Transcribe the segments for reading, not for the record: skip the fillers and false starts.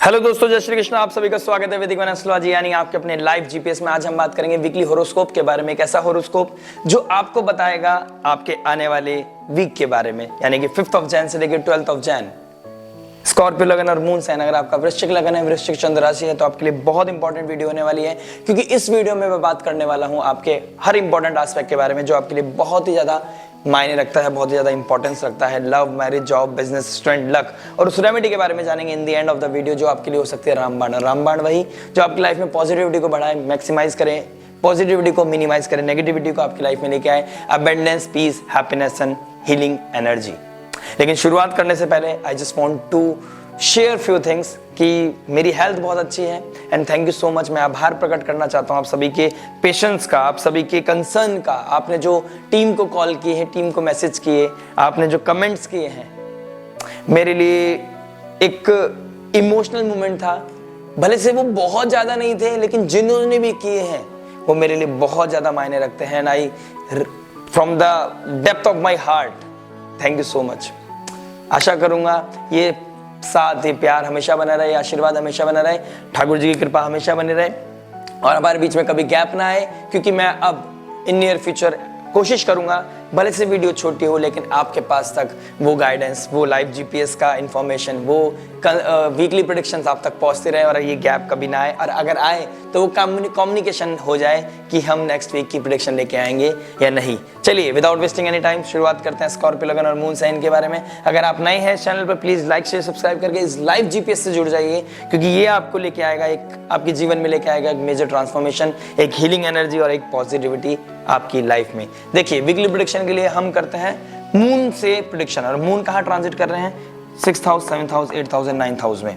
Hello दोस्तों, जय श्री कृष्ण। आप सभी का स्वागत है वैदिक एस्ट्रोलॉजी यानी आपके अपने लाइव जीपीएस में। आज हम बात करेंगे वीकली होरोस्कोप के बारे में। एक ऐसा होरोस्कोप जो आपको बताएगा आपके आने वाले वीक के बारे में, यानी कि 5 जैन से लेकर 12 जैन। स्कॉर्पियो लगन और मून साइन, अगर आपका वृश्चिक लगन है, वृश्चिक चंद्र राशि है, तो आपके लिए बहुत इंपॉर्टेंट वीडियो होने वाली है, क्योंकि इस वीडियो में मैं बात करने वाला हूं आपके हर इंपॉर्टेंट एस्पेक्ट के बारे में जो आपके लिए बहुत ही ज्यादा मायने रखता है, बहुत ही ज्यादा इंपॉर्टेंस रखता है। Love, marriage, job, business, strength, luck और उस रेमेडी के बारे में जानेंगे in the end of the video, जो आपके लिए हो सकती है रामबाण। रामबाण वही जो आपकी लाइफ में पॉजिटिविटी को बढ़ाए, मैक्सिमाइज करें, पॉजिटिविटी को मिनिमाइज करें, नेगेटिविटी को आपकी लाइफ में लेके आए, abundance, peace, happiness and healing energy. लेकिन शुरुआत करने से पहले I just want to share few things कि मेरी हेल्थ बहुत अच्छी है and thank you so much. मैं आभार प्रकट करना चाहता हूँ आप सभी के पेशेंस का, आप सभी के कंसर्न का। आपने जो टीम को कॉल किए हैं, टीम को मैसेज किए, आपने जो कमेंट्स किए हैं, मेरे लिए एक इमोशनल मोमेंट था। भले से वो बहुत ज़्यादा नहीं थे, लेकिन जिन्होंने भी किए हैं वो मेरे लिए बहुत ज़्यादा मायने रखते हैं and I from the depth of my heart thank you so much. आशा करूँगा ये साथ, ये प्यार हमेशा बना रहे, आशीर्वाद हमेशा बना रहे, ठाकुर जी की कृपा हमेशा बनी रहे और हमारे बीच में कभी गैप ना आए, क्योंकि मैं अब इन नियर फ्यूचर कोशिश करूंगा, भले से वीडियो छोटी हो लेकिन आपके पास तक वो गाइडेंस, वो लाइव जीपीएस का इंफॉर्मेशन, वो वीकली प्रेडिक्शंस आप तक पहुंचते रहे और ये गैप कभी ना आए, और अगर आए तो वो कम्युनिकेशन हो जाए कि हम नेक्स्ट वीक की प्रेडिक्शन लेके आएंगे या नहीं। चलिए विदाउट वेस्टिंग एनी टाइम शुरुआत करते हैं स्कॉर्पियो लगन और मून साइन के बारे में। अगर आप नए हैं चैनल पर, प्लीज लाइक शेयर सब्सक्राइब करके इस लाइव जीपीएस से जुड़ जाइए, क्योंकि ये आपको लेके आएगा, एक आपके जीवन में लेके आएगा एक मेजर ट्रांसफॉर्मेशन, एक हीलिंग एनर्जी और एक पॉजिटिविटी आपकी लाइफ में। देखिए वीकली प्रेडिक्शन के लिए हम करते हैं मून से प्रेडिक्शन, और मून कहाँ ट्रांजिट कर रहे हैं? 6th house, 7th house, 8th house and 9th house में।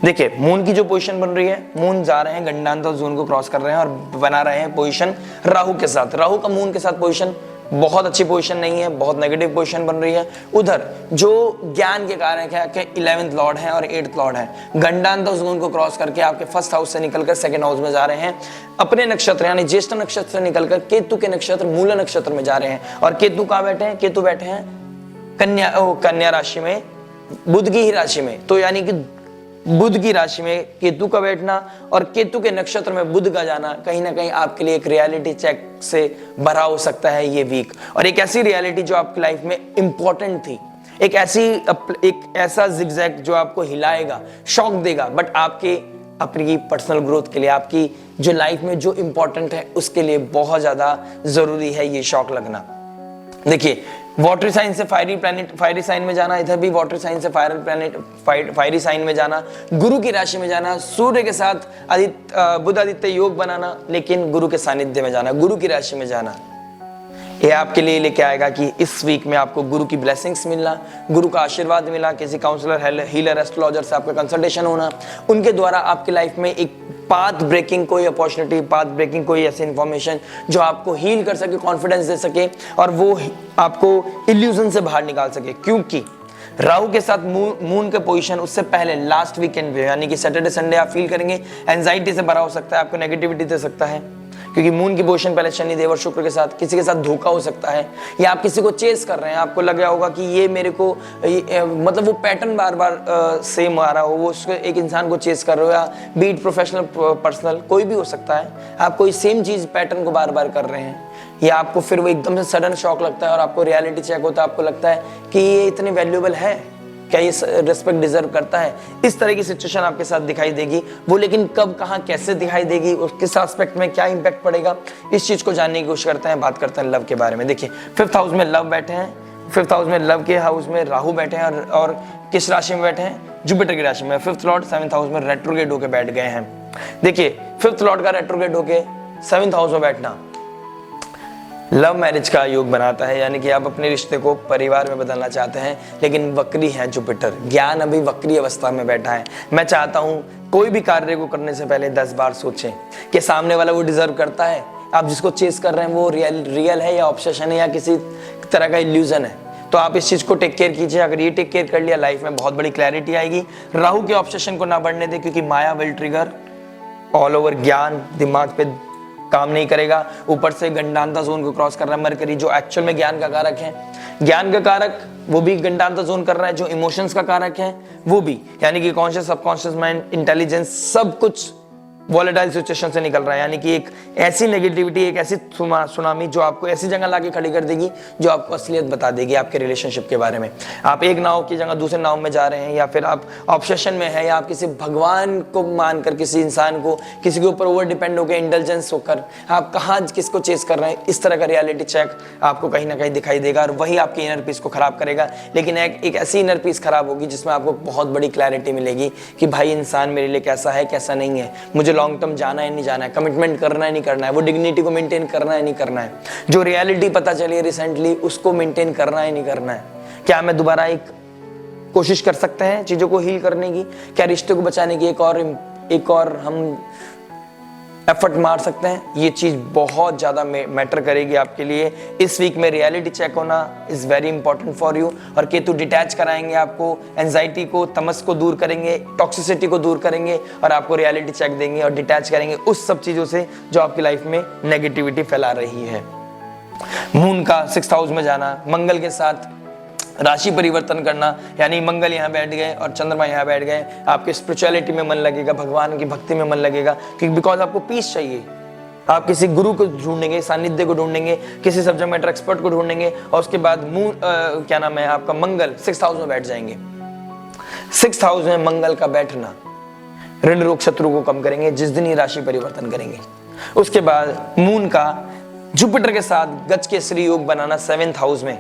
देखिए मून की जो पोजीशन बन रही है, मून जा रहे हैं गंडांतर जोन को क्रॉस कर रहे हैं और बना रहे हैं पोजीशन राहु के साथ। राहु का मून के साथ पोजीशन बहुत अच्छी पोजीशन नहीं है, बहुत नेगेटिव पोजीशन बन रही है। उधर जो ज्ञान के कारण है कि 11th लॉर्ड है और 8th लॉर्ड है, गंडांतर जोन को क्रॉस करके आपके 1st हाउस से निकलकर 2nd हाउस में जा रहे हैं। अपने नक्षत्र यानी ज्येष्ठ नक्षत्र से निकलकर केतु के नक्षत्र मूला नक्षत्र में जा रहे हैं। और केतु कहाँ बैठे हैं? केतु बैठे हैं कन्या राशि में, बुध की ही राशि में। तो यानी कि बुध की राशि में केतु का बैठना और केतु के नक्षत्र में बुध का जाना कहीं ना कहीं आपके लिए एक रियलिटी चेक से भरा हो सकता है ये वीक, और एक ऐसी रियलिटी जो आपकी लाइफ में इंपॉर्टेंट थी, एक ऐसा जिगजैग जो आपको हिलाएगा, शॉक देगा, बट आपके अपनी पर्सनल ग्रोथ के लिए, आपकी जो लाइफ में जो इंपॉर्टेंट है उसके लिए बहुत ज्यादा जरूरी है ये शॉक लगना। देखिए वाटर साइन से फायरी साइन में जाना, इधर भी वाटर साइन से फायरी साइन में जाना, गुरु की राशि में जाना, सूर्य के साथ बुध आदित्य योग बनाना, लेकिन गुरु के सानिध्य में जाना, गुरु की राशि में जाना, ये आपके लिए लेके आएगा कि इस वीक में आपको गुरु की ब्लेसिंग्स मिलना, गुरु का आशीर्वाद मिला, किसी काउंसलर, हीलर, एस्ट्रोलॉजर से आपका कंसल्टेशन होना, उनके द्वारा आपकी लाइफ में एक पाथ ब्रेकिंग कोई अपॉर्चुनिटी, पाथ ब्रेकिंग कोई ऐसी इंफॉर्मेशन जो आपको हील कर सके, कॉन्फिडेंस दे सके और वो आपको इल्यूजन से बाहर निकाल सके। क्योंकि राहु के साथ मून के पोजीशन उससे पहले लास्ट वीकेंड में, यानी कि सैटरडे संडे आप फील करेंगे एंजाइटी से भरा हो सकता है, आपको नेगेटिविटी दे सकता है, क्योंकि मून की पोजीशन पहले शनि देव और शुक्र के साथ, किसी के साथ धोखा हो सकता है, या आप किसी को चेस कर रहे हैं, आपको लग रहा होगा कि ये मेरे को मतलब वो पैटर्न बार बार सेम आ रहा हो, वो उसको एक इंसान को चेस कर रहे हो, या बीट प्रोफेशनल पर्सनल कोई भी हो सकता है, आप कोई सेम चीज पैटर्न को बार बार कर रहे हैं, या आपको फिर वो एकदम से सडन शॉक लगता है और आपको रियलिटी चेक होता है, आपको लगता है कि ये इतने वैल्यूएबल है, क्या ये रिस्पेक्ट डिजर्व करता है, इस तरह की सिचुएशन आपके साथ दिखाई देगी। वो लेकिन कब, कहां, कैसे दिखाई देगी, किस एस्पेक्ट में क्या इंपैक्ट पड़ेगा, इस चीज को जानने की कोशिश करते हैं। बात करते हैं लव के बारे में। देखिए 5th हाउस में लव बैठे हैं, 5th हाउस में लव के हाउस में राहु बैठे हैं और किस राशि में बैठे हैं? जुपिटर की राशि में। 5th लॉर्ड 7th हाउस में रेट्रोग्रेड होकर बैठ गए हैं। देखिए 5th लॉर्ड का रेट्रोग्रेड होकर 7th हाउस में बैठना लव मैरिज का योग बनाता है, यानी कि आप अपने रिश्ते को परिवार में बदलना चाहते हैं, लेकिन वक्री है जुपिटर, ज्ञान अभी वक्री अवस्था में बैठा है। मैं चाहता हूं कोई भी कार्य को करने से पहले 10 बार सोचें कि सामने वाला वो डिजर्व करता है, आप जिसको चेस कर रहे हैं वो रियल है या ऑब्सेशन है या किसी तरह का इल्यूजन है। तो आप इस चीज को टेक केयर कीजिए। अगर ये टेक केयर कर लिया, लाइफ में बहुत बड़ी क्लैरिटी आएगी। राहु के ऑब्सेशन को ना बढ़ने दे, क्योंकि माया विल ट्रिगर ऑल ओवर, ज्ञान दिमाग पे काम नहीं करेगा। ऊपर से गंडांता जोन को क्रॉस कर रहा है मरकरी, जो एक्चुअल में ज्ञान का कारक है, ज्ञान का कारक वो भी गंडांता जोन कर रहा है, जो इमोशंस का कारक है वो भी, यानी कि कॉन्शियस, सबकॉन्शियस माइंड, इंटेलिजेंस, सब कुछ वॉलेटाइल सिचुएशन से निकल रहा है। यानी कि एक ऐसी नेगेटिविटी, एक ऐसी सुनामी जो आपको ऐसी जगह लाके खड़ी कर देगी जो आपको असलियत बता देगी आपके रिलेशनशिप के बारे में। आप एक नाव की जगह दूसरे नाव में जा रहे हैं, या फिर आप ऑब्सेशन में है, या आप किसी भगवान को मानकर किसी इंसान को, किसी के ऊपर ओवर डिपेंड होकर, इंटेलिजेंस होकर आप कहाँ किसको चेस कर रहे हैं, इस तरह का रियलिटी चेक आपको कहीं ना कहीं दिखाई देगा, और वही आपकी इनर पीस को खराब करेगा। लेकिन एक ऐसी इनर पीस खराब होगी जिसमें आपको बहुत बड़ी क्लैरिटी मिलेगी कि भाई इंसान मेरे लिए कैसा है, कैसा नहीं है, मुझे लॉन्ग टर्म जाना है नहीं जाना है, कमिटमेंट करना है नहीं करना है, वो डिग्निटी को मेंटेन करना है नहीं करना है, जो रियलिटी पता चली है रिसेंटली उसको मेंटेन करना है नहीं करना है। क्या मैं दोबारा एक कोशिश कर सकते हैं चीजों को हील करने की? क्या रिश्ते को बचाने की एक और हम एफर्ट मार सकते हैं? ये चीज बहुत ज्यादा मैटर करेगी आपके लिए। इस वीक में रियलिटी चेक होना is very important for you. और केतु डिटैच कराएंगे आपको, एंजाइटी को, तमस को दूर करेंगे, टॉक्सिसिटी को दूर करेंगे, और आपको रियलिटी चेक देंगे और डिटैच करेंगे उस सब चीजों से जो आपकी लाइफ में नेगेटिविटी फैला रही है। मून का 6th हाउस में जाना, मंगल के साथ राशि परिवर्तन करना, यानी मंगल यहाँ बैठ गए और चंद्रमा यहाँ बैठ गए, आपके स्पिरिचुअलिटी में मन लगेगा, भगवान की भक्ति में मन लगेगा, क्योंकि बिकॉज आपको पीस चाहिए। आप किसी गुरु को ढूंढेंगे, सानिध्य को ढूंढेंगे, किसी सब्जेक्ट मैटर एक्सपर्ट को ढूंढेंगे, और उसके बाद क्या नाम है आपका मंगल 6th हाउस में बैठ जाएंगे। 6th हाउस में मंगल का बैठना ऋण रोग शत्रु को कम करेंगे जिस दिन ये राशि परिवर्तन करेंगे। उसके बाद मून का जुपिटर के साथ गज केसरी योग बनाना 7th हाउस में।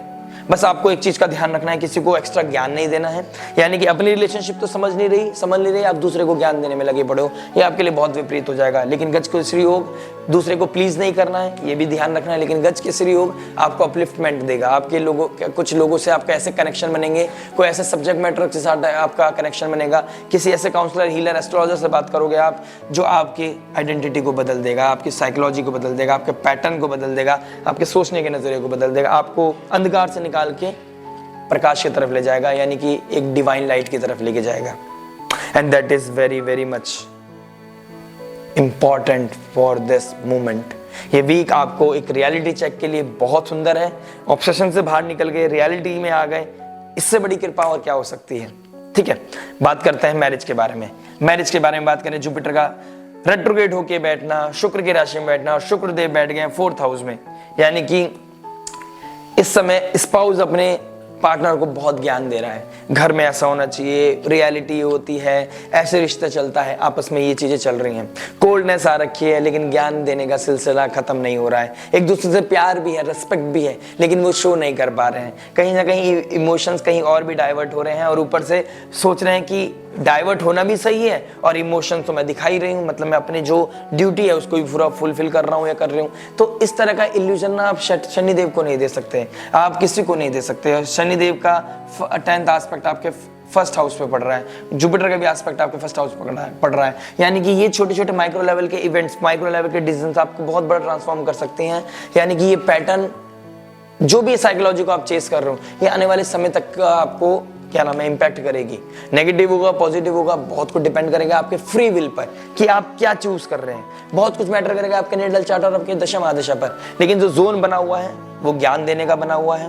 बस आपको एक चीज का ध्यान रखना है, किसी को एक्स्ट्रा ज्ञान नहीं देना है, यानी कि अपनी रिलेशनशिप तो समझ नहीं रही, आप दूसरे को ज्ञान देने में लगे पड़े हो, ये आपके लिए बहुत विपरीत हो जाएगा। लेकिन गज केसरी योग दूसरे को प्लीज नहीं करना है, ये भी ध्यान रखना है, लेकिन गज केसरी योग आपको अपलिफ्टमेंट देगा। आपके कुछ लोगों से आपका ऐसे कनेक्शन बनेंगे, कोई ऐसे सब्जेक्ट मैटर के साथ आपका कनेक्शन बनेगा, किसी ऐसे काउंसलर, हीलर, एस्ट्रोलॉजर से बात करोगे आप, जो आपकी आइडेंटिटी को बदल देगा, आपकी साइकोलॉजी को बदल देगा, आपके पैटर्न को बदल देगा, आपके सोचने के नजरिए को बदल देगा, आपको अंधकार से निकाल के प्रकाश की तरफ ले जाएगा, यानी कि एक डिवाइन लाइट की तरफ लेके जाएगा। And that is very very much important for this movement. ये वीक आपको एक रियलिटी चेक के लिए बहुत सुंदर है। ऑब्सेशन से बाहर निकल गए, रियलिटी में आ गए, इससे बड़ी कृपा और क्या हो सकती है। ठीक है, बात करते हैं मैरिज के बारे में। मैरिज के बारे में बात करें, जुपिटर का रेट्रोग्रेड होके बैठना, शुक्र की राशि में बैठना, और शुक्र देव बैठ गए 4th हाउस में, यानी कि इस समय स्पाउस अपने पार्टनर को बहुत ज्ञान दे रहा है, घर में ऐसा होना चाहिए, रियलिटी होती है, ऐसे रिश्ता चलता है, आपस में ये चीजें चल रही हैं। कोल्डनेस आ रखी है, लेकिन ज्ञान देने का सिलसिला खत्म नहीं हो रहा है। एक दूसरे से प्यार भी है, रिस्पेक्ट भी है, लेकिन वो शो नहीं कर पा रहे हैं। कहीं ना कहीं इमोशंस कहीं और भी डाइवर्ट हो रहे हैं, और ऊपर से सोच रहे हैं कि डाइवर्ट होना भी सही है, और इमोशन तो मैं दिखा ही रही हूँ, मतलब मैं अपनी जो ड्यूटी है उसको भी पूरा फुलफिल कर रहा हूँ या कर रही हूँ। तो इस तरह का इल्यूजन ना आप शनिदेव को नहीं दे सकते, आप किसी को नहीं दे सकते। शनिदेव का 10th एस्पेक्ट आपके 1st हाउस पे पड़ रहा है, जुपिटर का भी एस्पेक्ट आपके 1st हाउस पे पड़ रहा है, यानी कि ये छोटे छोटे माइक्रो लेवल के इवेंट्स, माइक्रो लेवल के डिसीजंस आपको बहुत बड़ा ट्रांसफॉर्म कर सकते हैं। यानी कि ये पैटर्न, जो भी साइकोलॉजी को आप चेस कर रहे हो, ये आने वाले समय तक आपको क्या नाम है इंपैक्ट करेगी। नेगेटिव होगा, पॉजिटिव होगा, बहुत कुछ डिपेंड करेगा आपके फ्री विल पर कि आप क्या चूज कर रहे हैं। बहुत कुछ मैटर करेगा आपके नेटल चार्ट और आपके दशम आदशा पर, लेकिन जो जोन बना हुआ है वो ज्ञान देने का बना हुआ है,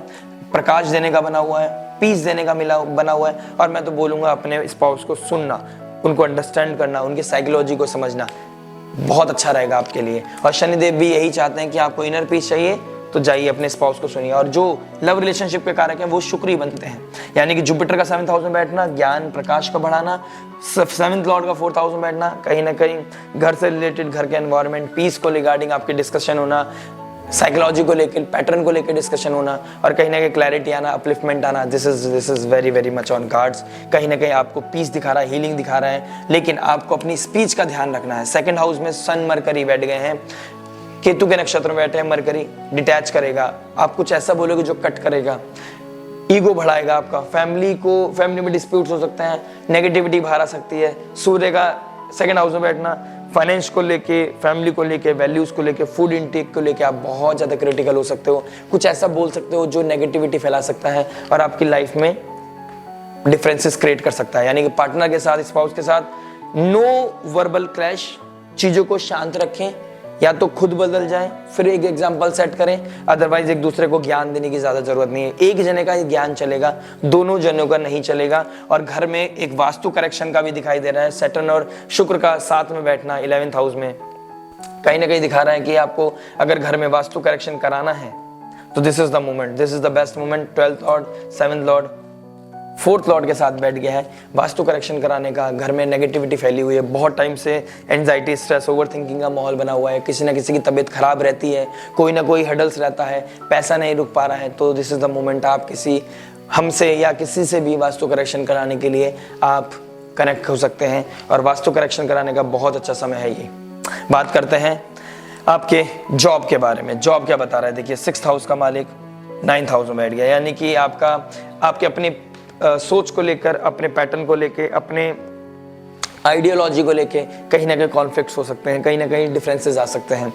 प्रकाश देने का बना हुआ है, पीस देने का बना हुआ है। और मैं तो बोलूंगा अपने स्पाउस को सुनना, उनको अंडरस्टैंड करना, उनकी साइकोलॉजी को समझना बहुत अच्छा रहेगा आपके लिए। और शनिदेव भी यही चाहते हैं कि आपको इनर पीस चाहिए तो जाइए अपने स्पाउस को सुनिए। और जो लव रिलेशनशिप के कारक हैं वो शुक्र ही बनते हैं, यानी कि जुपिटर का 7th हाउस में बैठना, ज्ञान प्रकाश का बढ़ाना, 7th लॉर्ड का 4th हाउस में बैठना, कहीं ना कहीं घर से रिलेटेड, घर के एनवायरनमेंट, पीस को रिगार्डिंग आपके डिस्कशन होना, साइकोलॉजी को लेकर, पैटर्न को लेकर डिस्कशन होना, और कहीं ना कहीं क्लैरिटी आना, अपलिफ्टमेंट आना। This is very very much on cards. कहीं ना कहीं आपको पीस दिखा रहा है, हीलिंग दिखा रहा है, लेकिन आपको अपनी स्पीच का ध्यान रखना है। 2nd हाउस में सन मरकरी बैठ गए हैं, केतु के नक्षत्र में बैठे हैं, मरकरी डिटैच करेगा, आप कुछ ऐसा बोलोगे जो कट करेगा, ईगो बढ़ाएगा आपका, फैमिली में डिस्प्यूट्स हो सकते हैं, नेगेटिविटी बाहर आ सकती है। सूर्य का 2nd हाउस में बैठना, फाइनेंस को लेके, फैमिली को लेके, वैल्यूज को लेके, फूड इंटेक को लेके आप बहुत ज्यादा क्रिटिकल हो सकते हो, कुछ ऐसा बोल सकते हो जो नेगेटिविटी फैला सकता है और आपकी लाइफ में डिफरेंसेस क्रिएट कर सकता है। यानी कि पार्टनर के साथ, स्पाउस के साथ नो वर्बल क्लैश, चीजों को शांत रखें, या तो खुद बदल जाए, फिर एक एग्जाम्पल सेट करें, अदरवाइज एक दूसरे को ज्ञान देने की ज्यादा जरूरत नहीं है। एक जने का ज्ञान चलेगा, दोनों जनों का नहीं चलेगा। और घर में एक वास्तु करेक्शन का भी दिखाई दे रहा है। सैटर्न और शुक्र का साथ में बैठना 11th हाउस में कहीं ना कहीं दिखा रहा है कि आपको अगर घर में वास्तु करेक्शन कराना है तो this is the moment, this is the best moment. 12th Lord, 7th Lord, 4th Lord के साथ बैठ गया है, वास्तु करेक्शन कराने का। घर में नेगेटिविटी फैली हुई है, बहुत टाइम से एंजाइटी, स्ट्रेस, ओवर थिंकिंग का माहौल बना हुआ है, किसी ना किसी की तबीयत खराब रहती है, कोई ना कोई हडल्स रहता है, पैसा नहीं रुक पा रहा है, तो दिस इज द मोमेंट। आप किसी हमसे या किसी से भी वास्तु करेक्शन कराने के लिए आप कनेक्ट हो सकते हैं और वास्तु करेक्शन कराने का बहुत अच्छा समय है ये। बात करते हैं आपके जॉब के बारे में। जॉब क्या बता रहा है, देखिए 6th हाउस का मालिक 9th हाउस में बैठ गया, यानी कि आपके अपनी सोच को लेकर, अपने पैटर्न को लेकर, अपने आइडियोलॉजी को लेके कहीं ना कहीं कॉन्फ्लिक्ट्स हो सकते हैं, कहीं ना कहीं डिफरेंसेस आ सकते हैं।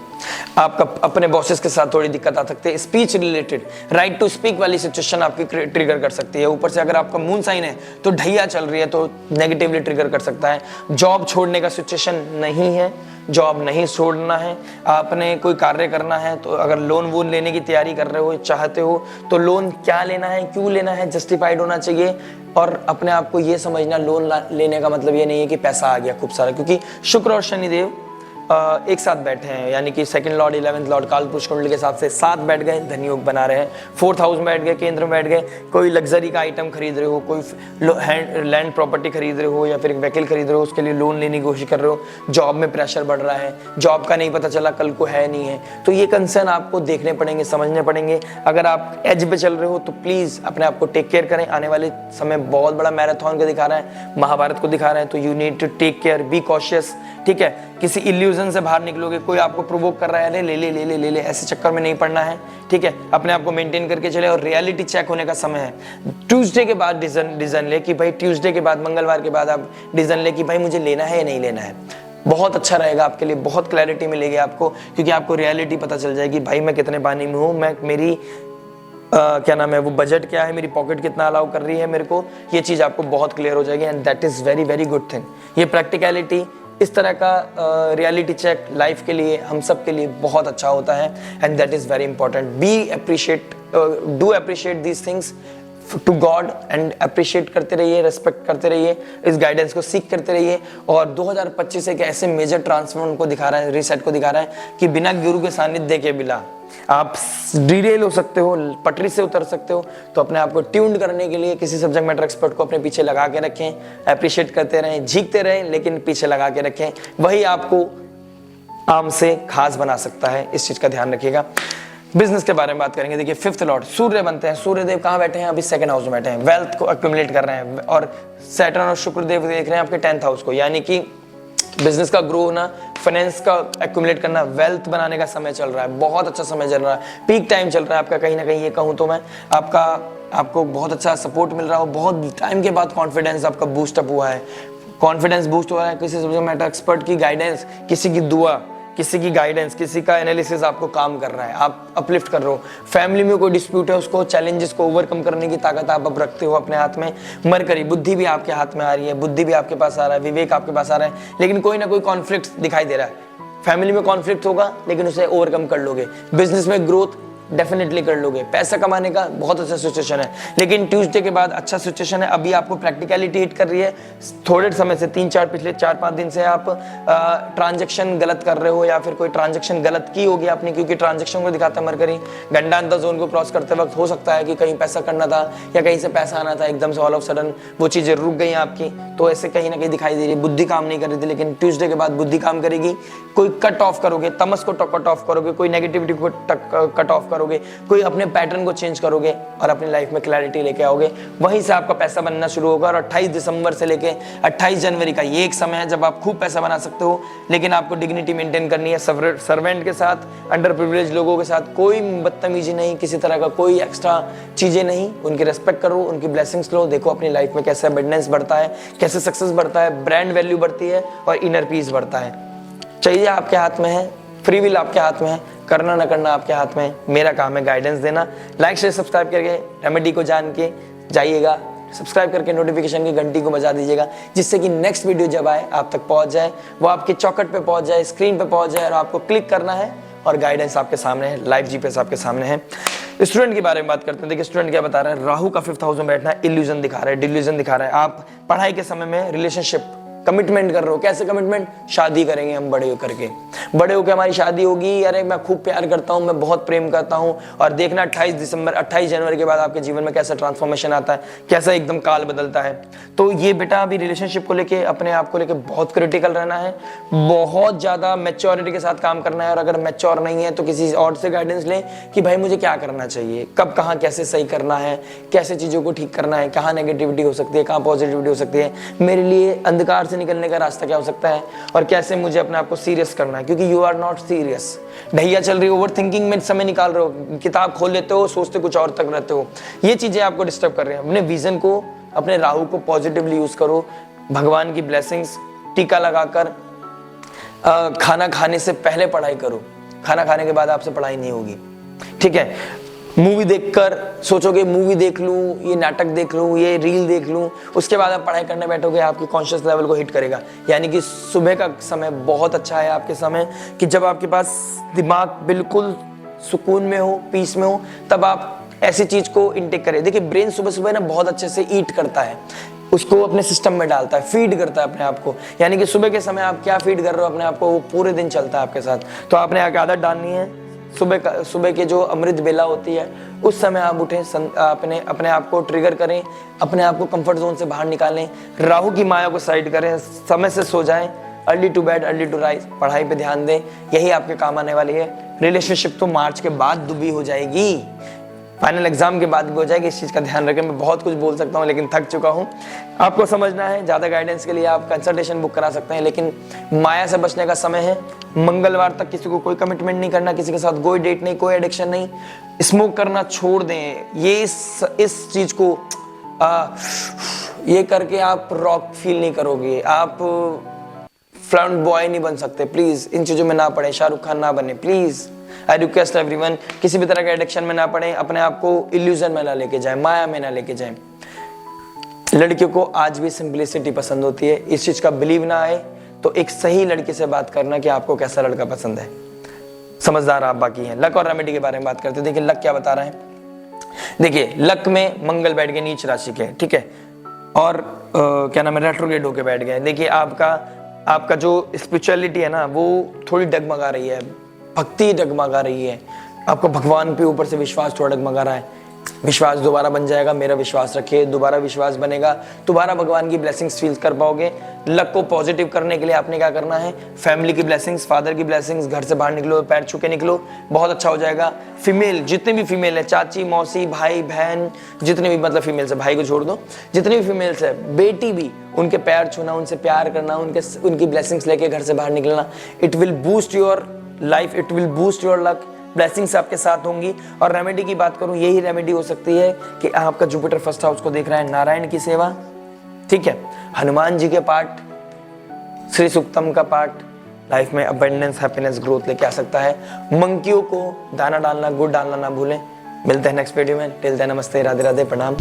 आपका अपने बॉसेस के साथ थोड़ी दिक्कत आ सकती है। Speech related, right to speak वाली सिचुएशन आपकी ट्रिगर कर सकती है। ऊपर से अगर आपका मून साइन है तो ढैया चल रही है तो नेगेटिवली ट्रिगर कर सकता है। जॉब छोड़ने का सिचुएशन नहीं है, जॉब नहीं छोड़ना है। आपने कोई कार्य करना है तो अगर लोन वोन लेने की तैयारी कर रहे हो, चाहते हो, तो लोन क्या लेना है, क्यों लेना है, जस्टिफाइड होना चाहिए। और अपने आप को ये समझना, लोन लेने का मतलब ये नहीं है कि पैसा आ गया खूब सारा, क्योंकि शुक्र और शनिदेव एक साथ बैठे हैं, यानी कि 2nd लॉर्ड, 11th लॉर्ड कालपुरुष कुंडली के हिसाब से साथ बैठ गए, धन योग बना रहे हैं। 4th हाउस में बैठ गए, केंद्र में बैठ गए। कोई लग्जरी का आइटम खरीद रहे हो, कोई लैंड प्रॉपर्टी खरीद रहे हो या फिर एक व्हीकल खरीद रहे हो, उसके लिए लोन लेने की कोशिश कर रहे हो। जॉब में प्रेशर बढ़ रहा है, जॉब का नहीं पता चला कल को है नहीं है, तो ये कंसर्न आपको देखने पड़ेंगे, समझने पड़ेंगे। अगर आप एज पे चल रहे हो तो प्लीज अपने आप को टेक केयर करें। आने वाले समय बहुत बड़ा मैराथन को दिखा रहा है, महाभारत को दिखा रहा है, तो you need to take care, be cautious, ठीक है। किसी इल्यूजन से बाहर निकलोगे, कोई आपको प्रोवोक कर रहा है, अरे ले ले ले ले ले ले, ऐसे चक्कर में नहीं पड़ना है, ठीक है। अपने आप को मेंटेन करके चले और रियलिटी चेक होने का समय है। ट्यूसडे के बाद डिसीजन ले कि भाई, ट्यूसडे के बाद, मंगलवार के बाद आप डिसीजन ले कि भाई मुझे लेना है या नहीं लेना है। बहुत अच्छा रहेगा आपके लिए, बहुत क्लैरिटी मिलेगी आपको, क्योंकि आपको रियलिटी पता चल जाएगी, भाई मैं कितने पानी में हूँ, मैं मेरी क्या नाम है वो बजट क्या है, मेरी पॉकेट कितना अलाउ कर रही है मेरे को, ये चीज आपको बहुत क्लियर हो जाएगी। And that is very very good thing. ये प्रैक्टिकलिटी, इस तरह का रियलिटी चेक लाइफ के लिए, हम सब के लिए बहुत अच्छा होता है। And that is very important. Be appreciate, do appreciate these things to God and appreciate करते रहिए, रेस्पेक्ट करते रहिए, इस गाइडेंस को सीख करते रहिए। और 2025 एक ऐसे मेजर ट्रांसफॉर्म को दिखा रहा है, रीसेट को दिखा रहा है कि बिना गुरु के सानिध्य के बिना आप डिरेल हो सकते हो, पटरी से उतर सकते हो। तो अपने आप को ट्यून्ड करने के लिए किसी सब्जेक्ट मैटर एक्सपर्ट को अपने पीछे लगा के रखें, अप्रिशिएट करते रहें, झीकते रहें, लेकिन पीछे लगा के रखें, वही आपको आम से खास बना सकता है। इस चीज का ध्यान रखिएगा। बिजनेस के बारे में बात करेंगे। देखिए 5th लॉर्ड सूर्य बनते हैं, सूर्यदेव कहाँ बैठे हैं, अभी 2nd हाउस में बैठे हैं, वेल्थ को एक्यूमुलेट कर रहे हैं। और सैटर्न और शुक्रदेव देख रहे हैं आपके 10th हाउस को, यानी कि बिजनेस का ग्रो होना, फाइनेंस का एक्यूमुलेट करना, वेल्थ बनाने का समय चल रहा है, बहुत अच्छा समय चल रहा है, पीक टाइम चल रहा है आपका। कहीं ना कहीं ये कहूँ तो मैं आपको बहुत अच्छा सपोर्ट मिल रहा हो, बहुत टाइम के बाद कॉन्फिडेंस आपका बूस्टअप हुआ है, कॉन्फिडेंस बूस्ट हो रहा है। किसी सब्जेक्ट मैटर एक्सपर्ट की गाइडेंस, किसी की दुआ, किसी की गाइडेंस, किसी का एनालिसिस आपको काम कर रहा है, आप अपलिफ्ट कर रहे हो। फैमिली में कोई डिस्प्यूट है, उसको चैलेंजेस को ओवरकम करने की ताकत आप अब रखते हो अपने हाथ में। मरकरी बुद्धि भी आपके हाथ में आ रही है, बुद्धि भी आपके पास आ रहा है, विवेक आपके पास आ रहा है, लेकिन कोई ना कोई कॉन्फ्लिक्ट दिखाई दे रहा है। फैमिली में कॉन्फ्लिक्ट होगा लेकिन उसे ओवरकम कर लोगे। बिजनेस में ग्रोथ डेफिनेटली कर लोगे। पैसा कमाने का बहुत अच्छा सिचुएशन है, लेकिन ट्यूसडे के बाद अच्छा सिचुएशन है। अभी आपको प्रैक्टिकलिटी हिट कर रही है। थोड़े समय से पिछले 4-5 दिन से आप ट्रांजैक्शन गलत कर रहे हो या फिर कोई ट्रांजैक्शन गलत की होगी आपने, क्योंकि ट्रांजैक्शन को दिखाता है मरकरी। गंडांतर जोन को क्रॉस करते वक्त हो सकता है कि कहीं पैसा करना था या कहीं से पैसा आना था, एकदम से ऑल ऑफ सडन वो चीजें रुक गई आपकी, तो ऐसे कहीं ना कहीं दिखाई दे रही है। बुद्धि काम नहीं कर रही थी, लेकिन ट्यूसडे के बाद बुद्धि काम करेगी। कोई कट ऑफ करोगे, तमस को कट ऑफ करोगे, कोई नेगेटिविटी को कट ऑफ करोगे, कोई अपने पैटर्न को चेंज करोगे और अपनी लाइफ में क्लैरिटी लेके आओगे। वहीं से आपका पैसा बनना शुरू होगा। और 28 दिसंबर से लेके 28 जनवरी का ये एक समय है जब आप खूब पैसा बना सकते हो, लेकिन आपको डिग्निटी मेंटेन करनी है। सर्वेंट के साथ, अंडर प्रिविलेज लोगों के साथ कोई बदतमीजी नहीं, किसी तरह का कोई एक्स्ट्रा चीजें नहीं। उनकी रेस्पेक्ट करो, उनकी ब्लेसिंग्स लो। देखो अपनी लाइफ में कैसे अबंडेंस बढ़ता है, कैसे सक्सेस बढ़ता है, ब्रांड वैल्यू बढ़ती है और इनर पीस बढ़ता है। चाहिए आपके हाथ में है, फ्री विल आपके हाथ में है, करना ना करना आपके हाथ में। मेरा काम है गाइडेंस देना। लाइक शेयर सब्सक्राइब करके रेमेडी को जान के जाइएगा, सब्सक्राइब करके नोटिफिकेशन की घंटी को बजा दीजिएगा, जिससे कि नेक्स्ट वीडियो जब आए आप तक पहुंच जाए, वो आपके चौखट पे पहुंच जाए, स्क्रीन पे पहुंच जाए और आपको क्लिक करना है और गाइडेंस आपके सामने है, लाइव जीपीएस आपके सामने है। स्टूडेंट के बारे में बात करते हैं। देखिए स्टूडेंट क्या बता रहा है, राहु का 5th हाउस में बैठना इल्यूजन दिखा रहा है, डिल्यूजन दिखा रहा है। आप पढ़ाई के समय में रिलेशनशिप कमिटमेंट कर रहे हो। कैसे कमिटमेंट? शादी करेंगे हम बड़े हो करके, बड़े होकर हमारी शादी होगी, अरे मैं खूब प्यार करता हूँ, मैं बहुत प्रेम करता हूँ। और देखना 28 जनवरी के बाद आपके जीवन में कैसा ट्रांसफॉर्मेशन आता है, कैसा एकदम काल बदलता है। तो ये बेटा अभी रिलेशनशिप को लेके, अपने आप को लेके बहुत क्रिटिकल रहना है, बहुत ज्यादा मैच्योरिटी के साथ काम करना है। और अगर मैच्योर नहीं है तो किसी और से गाइडेंस लें कि भाई मुझे क्या करना चाहिए, कब कहाँ कैसे सही करना है, कैसे चीजों को ठीक करना है, कहाँ नेगेटिविटी हो सकती है, कहाँ पॉजिटिविटी हो सकती है, मेरे लिए अंधकार से निकलने का रास्ता क्या हो सकता है, और कैसे मुझे अपने आप को सीरियस करना है। क्योंकि यू आर नॉट सीरियस, ढैया चल रही है, ओवर थिंकिंग में समय निकाल रहे हो, किताब खोल लेते हो, सोचते कुछ और तक रहते हो। ये चीजें आपको डिस्टर्ब कर रहे हैं। अपने विजन को, अपने राहु को पॉजिटिवली यूज करो। भगवान की ब्लेसिंग्स, टीका लगाकर खाना खाने से पहले पढ़ाई करो, खाना खाने के बाद आपसे पढ़ाई नहीं होगी, ठीक है। मूवी देखकर सोचोगे मूवी देख लूं, ये नाटक देख लूं, ये रील देख लूं, उसके बाद आप पढ़ाई करने बैठोगे, आपकी कॉन्शियस लेवल को हिट करेगा। यानी कि सुबह का समय बहुत अच्छा है आपके समय, कि जब आपके पास दिमाग बिल्कुल सुकून में हो, पीस में हो, तब आप ऐसी चीज को इनटेक करें। देखिए ब्रेन सुबह सुबह ना बहुत अच्छे से ईट करता है, उसको अपने सिस्टम में डालता है, फीड करता है अपने आप को। यानी कि सुबह के समय आप क्या फीड कर रहे हो अपने आप को, वो पूरे दिन चलता है आपके साथ। तो आपने आदत डालनी है, सुबह के जो अमृत बेला होती है उस समय आप उठें, अपने आप को ट्रिगर करें, अपने आप को कंफर्ट जोन से बाहर निकालें, राहु की माया को साइड करें, समय से सो जाएं, early to bed early to rise, पढ़ाई पे ध्यान दें, यही आपके काम आने वाली है। रिलेशनशिप तो मार्च के बाद दुबी हो जाएगी, फाइनल एग्जाम के बाद भी हो जाएगी, इस चीज का ध्यान रखें। मैं बहुत कुछ बोल सकता हूँ लेकिन थक चुका हूँ। आपको समझना है, ज्यादा गाइडेंस के लिए आप कंसल्टेशन बुक करा सकते हैं, लेकिन माया से बचने का समय है। मंगलवार तक किसी को कोई कमिटमेंट नहीं करना, किसी के साथ कोई डेट नहीं, कोई एडिक्शन नहीं, स्मोक करना छोड़ दें। ये इस चीज को ये करके आप रॉक फील नहीं करोगे, आप फ्रंट बॉय नहीं बन सकते। प्लीज इन चीजों में ना पड़े, शाहरुख खान ना बने प्लीज। आई रिक्वेस्ट एवरीवन, किसी भी तरह के एडिक्शन में ना पड़े, अपने आप को इल्यूजन में ना लेके जाए, माया में ना लेके जाए। लड़कियों को आज भी सिंपलिसिटी पसंद होती है, इस चीज का बिलीव ना आए तो एक सही लड़की से बात करना कि आपको कैसा लड़का पसंद है, समझदार आप बाकी हैं। लक और रेमेडी के बारे में बात करते हैं। देखिए लक क्या बता रहे हैं। देखिए लक में मंगल बैठ गए नीच राशि के, ठीक है, और क्या नाम है, रेट्रोग्रेड होके बैठ गए। देखिए आपका जो स्पिरिचुअलिटी है ना वो थोड़ी डगमगा रही है, भक्ति डगमगा रही है, आपको भगवान पे ऊपर से विश्वास थोड़ा डगमगा रहा है। विश्वास दोबारा बन जाएगा, मेरा विश्वास रखिए, दोबारा विश्वास बनेगा, दोबारा भगवान की ब्लेसिंग्स फील कर पाओगे। लक को पॉजिटिव करने के लिए आपने क्या करना है, फैमिली की ब्लेसिंग्स, फादर की ब्लेसिंग्स, घर से बाहर निकलो, पैर छू के निकलो, बहुत अच्छा हो जाएगा। फीमेल जितने भी फीमेल है, चाची मौसी भाई बहन, जितने भी मतलब फीमेल्स है, भाई को छोड़ दो, जितने भी फीमेल्स है, बेटी भी, उनके पैर छूना, उनसे प्यार करना, उनकी ब्लेसिंग्स लेके घर से बाहर निकलना, it will boost your life, it will boost your luck, blessings आपके साथ होंगी। और रेमेडी की बात करूं, यही रेमेडी हो सकती है कि आपका जुपिटर 1st हाउस को देख रहा है, नारायण की सेवा, ठीक है, हनुमान जी के पाठ, श्री सूक्तम का पाठ लाइफ में अबंडेंस, हैप्पीनेस, ग्रोथ लेके आ सकता है। मंकियों को दाना डालना, गुड़ डालना ना भूलें। मिलते हैं नेक्स्ट वीडियो में, टिल देन नमस्ते, राधे राधे, प्रणाम।